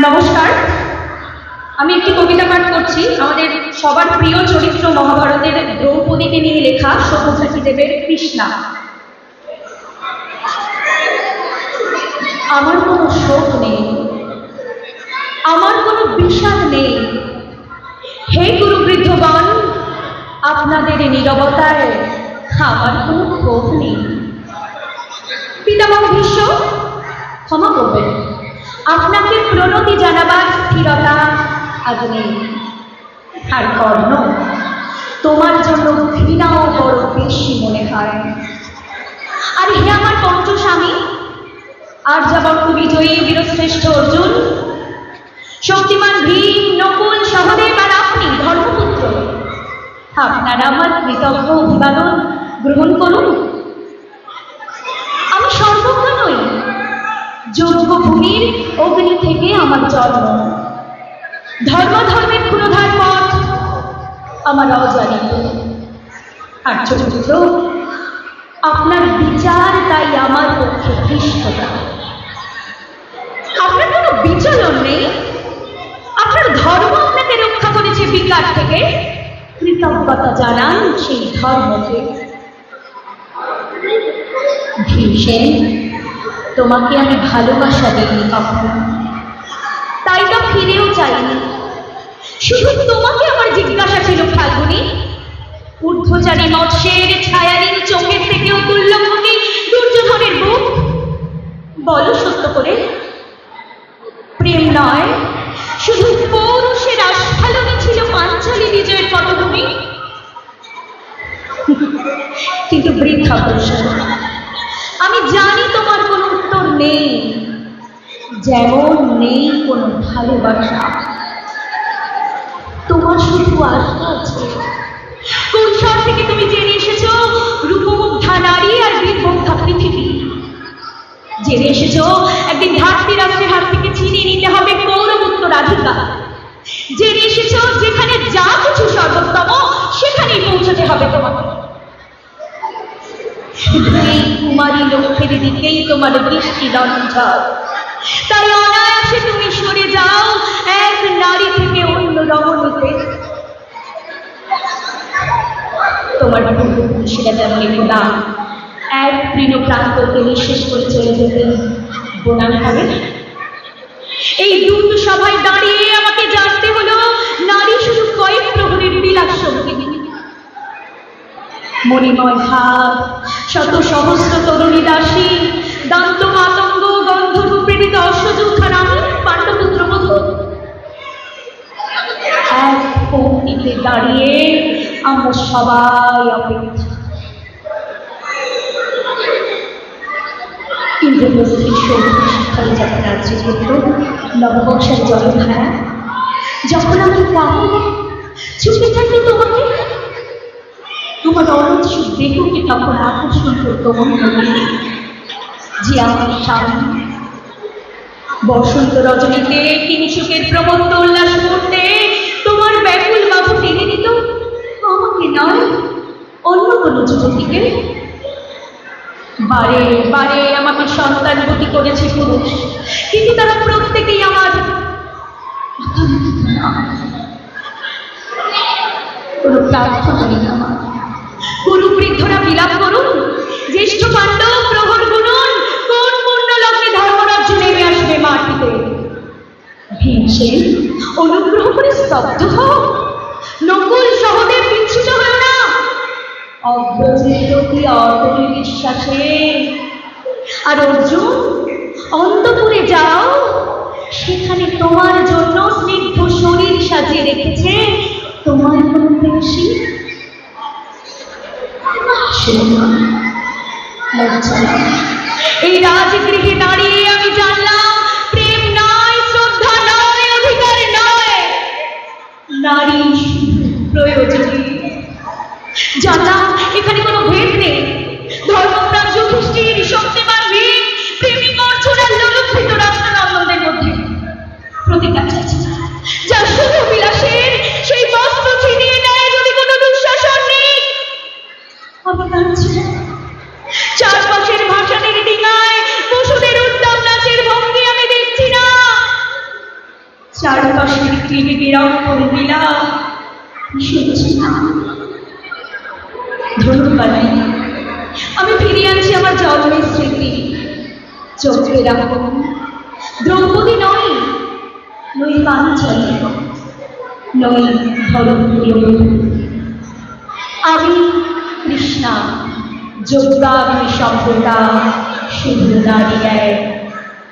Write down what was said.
নমস্কার, আমি একটি কবিতা পাঠ করছি। আমাদের সবার প্রিয় চরিত্র মহাভারতের দ্রৌপদীকে নিয়ে লেখা সব্যসাচী দেবের কৃষ্ণা। আমার কোনো শোক নেই, আমার কোনো বিষাদ নেই, হে গুরুবৃদ্ধগণ, আপনাদের নীরবতায় আমার কোনো ক্ষোভ নেই। পিতামহ ভীষ্ম, ক্ষমা করবেন, আপনাকে প্রণতি জানাবার স্থিরতা আজ নেই। আর কর্ণ, তোমার জন্য ঘৃণাও বড় বেশি মনে হয়। আর হে আমার পঞ্চস্বামী, আর্যাবর্ত বিজয়ী বীরশ্রেষ্ঠ অর্জুন, শক্তিমান ভীম, নকুল, সহদেব আর আপনি ধর্মপুত্র, আপনারা আমার কৃতজ্ঞ অভিবাদন গ্রহণ করুন। আমি সর্বজ্ঞ নই, যোগ্য ভূমির অগ্নি থেকে আমার জন্ম, ধর্মের ক্ষুরধার পথ আমার অজানিত। আর চরিত্র, আপনার বিচার তাই আমার পক্ষে ধৃষ্টতা। আপনার কোনো বিচলন নেই, আপনার ধর্ম আপনাকে রক্ষা করেছে বিকার থেকে, কৃতজ্ঞতা জানান সেই ধর্মকে। ভীষণ, তোমাকে আমি ভালোবাসা দিইনি কখনো, তাই তো ফিরেও চাইনি। শুধু তোমাকে আমার জিজ্ঞাসা ছিল ফাল্গুনি, ঊর্ধ্বচারী মৎস্যের ছায়ালীন চোখের থেকেও দুর্লভী দুর্যোধনের বুক, বলো সত্য করে, প্রেম নয় শুধু পৌরুষের আস্ফালনে ছিল পাঞ্চালী বিজয়ের পটভূমি? কিন্তু বৃথা প্রশ্ন, আমি জানি তোমার কোনো উত্তর নেই, যেমন নেই কোনো ভালোবাসা। তোমার শুধু আশা আছে। কৈশোর থেকে তুমি জেনে এসেছো রূপমুগ্ধা নারী আর বীরবন্ধা পৃথিবী। জেনে এসেছো একদিন ধাত্রী রাষ্ট্রের হাত থেকে ছিনিয়ে নিতে হবে পৌরপুত্র রাধিকা। জেনে এসেছো যেখানে যা কিছু সর্বোত্তম সেখানেই পৌঁছতে হবে তোমাকে। এই কুমারী লক্ষ্যের দিকেই তোমার দৃষ্টি লঞ্চল, তাই অনায়াসে তুমি সরে যাও এক নারী থেকে অন্য রমণীতে। তোমার পুরুষেরা যেমন একদা এক তৃণ প্রান্তকে নিঃশেষ করে চলে যেতেন বোনাম হবে, এই দ্রুত সভায় দাঁড়িয়ে আমাকে জানতে হলো নারী শুধু কয়েক প্রহরের বিলাস সঙ্গিনী। মণিময় ভাব, শত সহস্র তরুণী দাসী, দান্ত মাতঙ্গ গন্ধর্ব প্রেরিত অশ্বযোদ্ধা রানী, পাণ্ডপুত্র বধূ, এক পঙ্ক্তিতে দাঁড়িয়ে আমরা সবাই অপেক্ষা। ইন্দ্রপ্রস্থির সবুজ শিক্ষারে যাতে রাজ্যে পুত্র নববর্ষের জলধারা, যখন আমি তাহলে ছুটে থাকি তোমাকে, তোমার অরুচ দেহকে তখন আকর্ষণ করত অন্য যে আমার সামনে। বসন্ত রজনীতে কিংসুকের প্রবন্ধ উল্লাস করতে তোমার ব্যাকুল বাবু টেনে নিত আমাকে নয়, অন্য কোনো যুবতীকে। বারে বারে আমাকে সন্তানবতী করেছে পুরুষ, কিন্তু তারা প্রত্যেকেই আমার কোনো প্রার্থনা নেই আমার। গুরুবৃদ্ধরা বিলাপ করুন, জ্যেষ্ঠ পাণ্ডব প্রহর গুনুন, কোন পূর্ণ লগ্নে ধর্মরাজ্য নেমে আসবে মাটিতে। ভীমসেন, অনুগ্রহ করে স্তব্ধ হোক, নকুল সহদেব বিচ্ছুত হয় না, অগ্রজের প্রতি অটল বিশ্বাসে। আর অর্জুন, অন্তপুরে যাও, সেখানে তোমার জন্য স্নিগ্ধ শরীর সাজিয়ে রেখেছে তোমার কোনো প্রেয়সী। এই রাজগৃহে দাঁড়িয়ে আমি জানলাম প্রেম নয়, শ্রদ্ধা নয়, অধিকার নয়, নারী প্রয়োজনী। জানলাম এখানে কোনো ভেদ নেই, ধর্মপ্রাণ যুধিষ্ঠির, শক্তিমান ভীম, প্রেমিক অর্জুন আর লোলুপৃত রাষ্ট্রনন্দনের মধ্যে প্রতিকার চাইছে যা শুধু বিলাসের সেই বস্ত্র ছিনিয়ে নেয় যদি কোনো দুঃশাসন নেই। আমি কাঁদছি, চারপাশের ভাষানের ডিঙায় পশুদের উদ্যম নাচের ভঙ্গি আমি দেখছি না। চারপাশের কৃমি বিড়ম্বন বিলাপ শুনছি না। ধন্যবাদ, আমি ফিরিয়ে আনছি আমার জন্মের স্মৃতি। চোখে রাখুন, দ্রৌপদী নয়, নই পাঞ্চালী, নই ধরণী, আমি কৃষ্ণা, যোগ্যাগ্নি সভ্যতা, শুধু নারী এক।